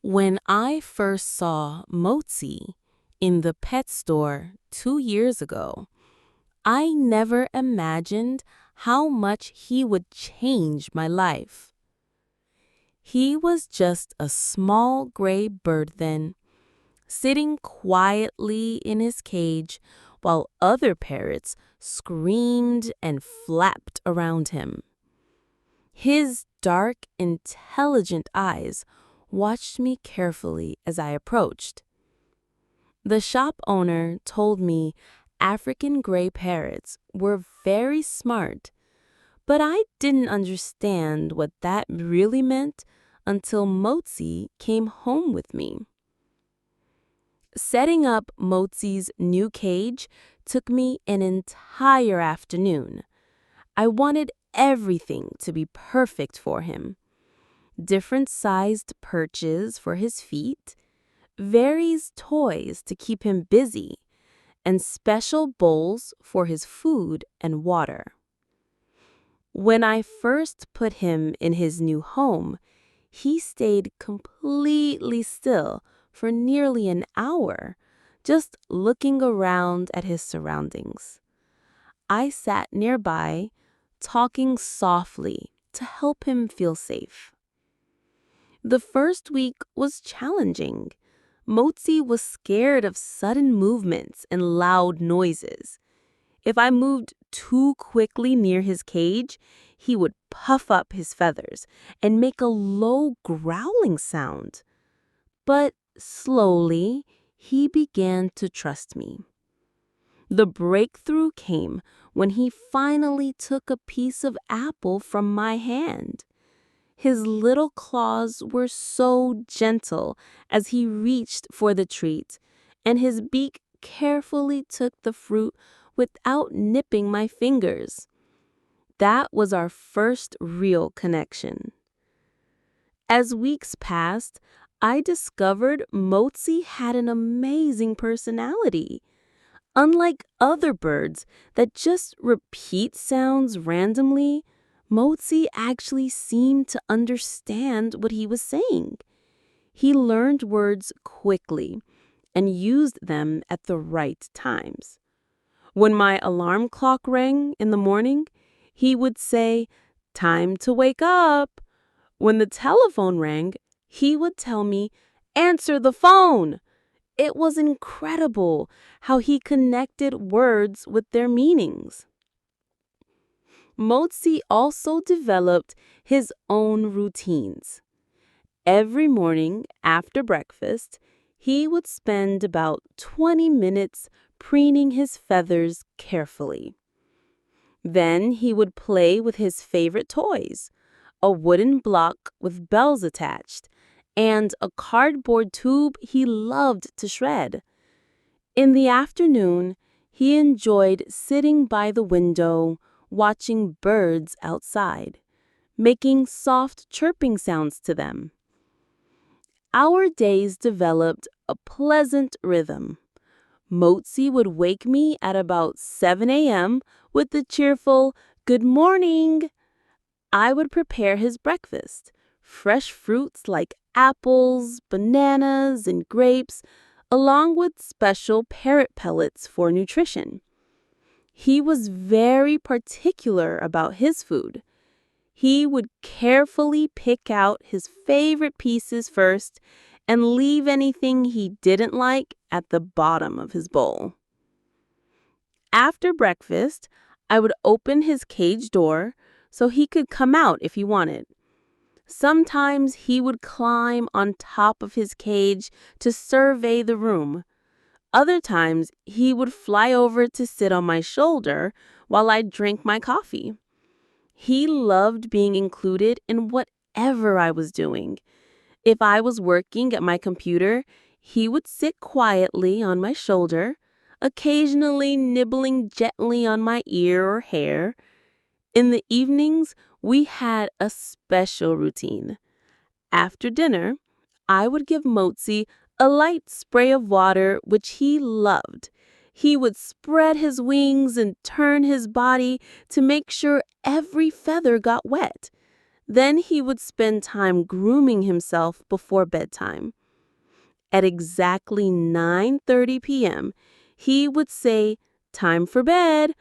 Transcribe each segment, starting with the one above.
When I first saw Mozy in the pet store 2 years ago, I never imagined how much he would change my life. He was just a small gray bird then, sitting quietly in his cage while other parrots screamed and flapped around him. His dark, intelligent eyes watched me carefully as I approached. The shop owner told me African gray parrots were very smart, but I didn't understand what that really meant until Mozy came home with me. Setting up Mozy's new cage took me an entire afternoon. I wanted everything to be perfect for him. Different sized perches for his feet, various toys to keep him busy, and special bowls for his food and water. When I first put him in his new home, he stayed completely still for nearly an hour, just looking around at his surroundings. I sat nearby, talking softly to help him feel safe. The first week was challenging. Mozy was scared of sudden movements and loud noises. If I moved too quickly near his cage, he would puff up his feathers and make a low growling sound. But slowly, he began to trust me. The breakthrough came when he finally took a piece of apple from my hand. His little claws were so gentle as he reached for the treat, and his beak carefully took the fruit without nipping my fingers. That was our first real connection. As weeks passed, I discovered Mozy had an amazing personality. Unlike other birds that just repeat sounds randomly, Mozy actually seemed to understand what he was saying. He learned words quickly and used them at the right times. When my alarm clock rang in the morning, he would say, "Time to wake up." When the telephone rang, he would tell me, "Answer the phone." It was incredible how he connected words with their meanings. Mozy also developed his own routines. Every morning after breakfast, he would spend about 20 minutes preening his feathers carefully. Then he would play with his favorite toys, a wooden block with bells attached, and a cardboard tube he loved to shred. In the afternoon, he enjoyed sitting by the window, watching birds outside, making soft chirping sounds to them. Our days developed a pleasant rhythm. Mozy would wake me at about 7 a.m. with the cheerful, "Good morning." I would prepare his breakfast, fresh fruits like apples, bananas, and grapes, along with special parrot pellets for nutrition. He was very particular about his food. He would carefully pick out his favorite pieces first and leave anything he didn't like at the bottom of his bowl. After breakfast, I would open his cage door so he could come out if he wanted. Sometimes he would climb on top of his cage to survey the room. Other times, he would fly over to sit on my shoulder while I drank my coffee. He loved being included in whatever I was doing. If I was working at my computer, he would sit quietly on my shoulder, occasionally nibbling gently on my ear or hair. In the evenings, we had a special routine. After dinner, I would give Mozy a light spray of water, which he loved. He would spread his wings and turn his body to make sure every feather got wet. Then he would spend time grooming himself before bedtime. At exactly 9:30 p.m., he would say, "Time for bed,"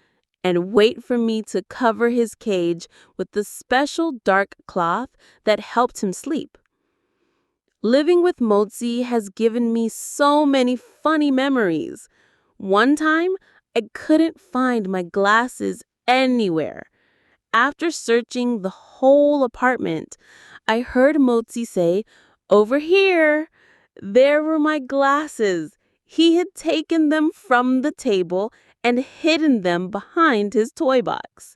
and wait for me to cover his cage with the special dark cloth that helped him sleep. Living with Mozy has given me so many funny memories. One time, I couldn't find my glasses anywhere. After searching the whole apartment, I heard Mozy say, "Over here." There were my glasses. He had taken them from the table and hidden them behind his toy box.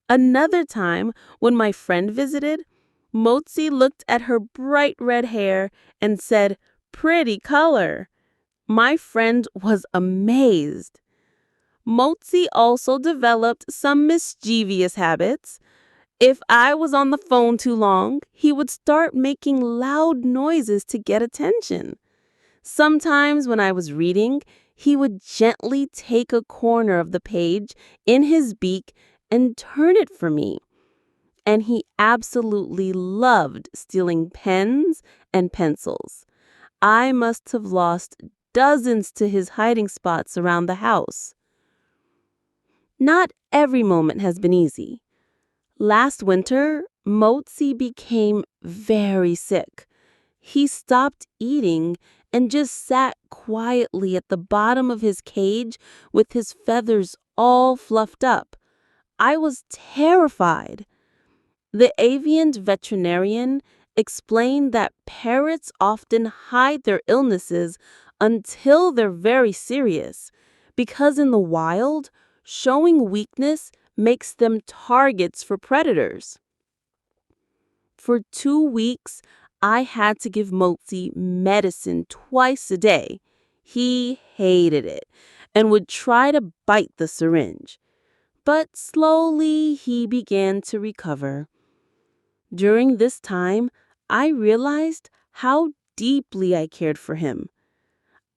Another time, when my friend visited, Mozy looked at her bright red hair and said, "Pretty color." My friend was amazed. Mozy also developed some mischievous habits. If I was on the phone too long, he would start making loud noises to get attention. Sometimes when I was reading, he would gently take a corner of the page in his beak and turn it for me. And he absolutely loved stealing pens and pencils. I must have lost dozens to his hiding spots around the house. Not every moment has been easy. Last winter, Mozy became very sick. He stopped eating and just sat quietly at the bottom of his cage with his feathers all fluffed up. I was terrified. The avian veterinarian explained that parrots often hide their illnesses until they're very serious, because in the wild, showing weakness makes them targets for predators. For 2 weeks, I had to give Mozy medicine twice a day. He hated it and would try to bite the syringe. But slowly he began to recover. During this time, I realized how deeply I cared for him.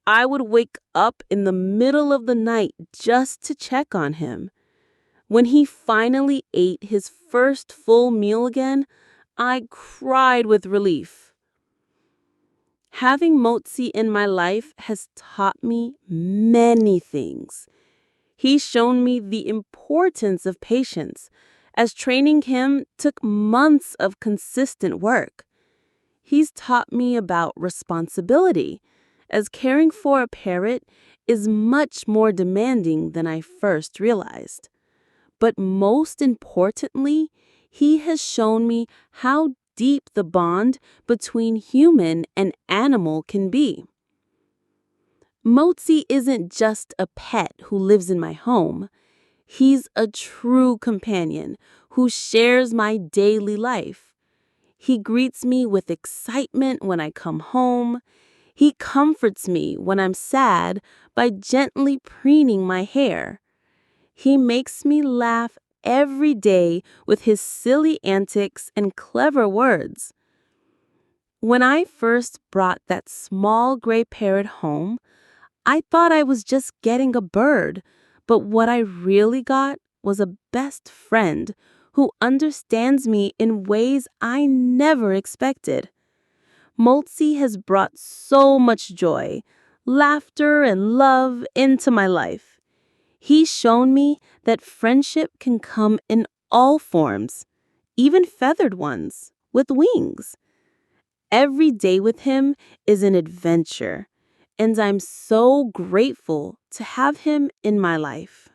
I would wake up in the middle of the night just to check on him. When he finally ate his first full meal again, I cried with relief. Having Mozy in my life has taught me many things. He's shown me the importance of patience, as training him took months of consistent work. He's taught me about responsibility, as caring for a parrot is much more demanding than I first realized. But most importantly, he has shown me how deep the bond between human and animal can be. Mozy isn't just a pet who lives in my home. He's a true companion who shares my daily life. He greets me with excitement when I come home. He comforts me when I'm sad by gently preening my hair. He makes me laugh every day with his silly antics and clever words. When I first brought that small gray parrot home, I thought I was just getting a bird, but what I really got was a best friend who understands me in ways I never expected. Mozy has brought so much joy, laughter, and love into my life. He's shown me that friendship can come in all forms, even feathered ones with wings. Every day with him is an adventure, and I'm so grateful to have him in my life.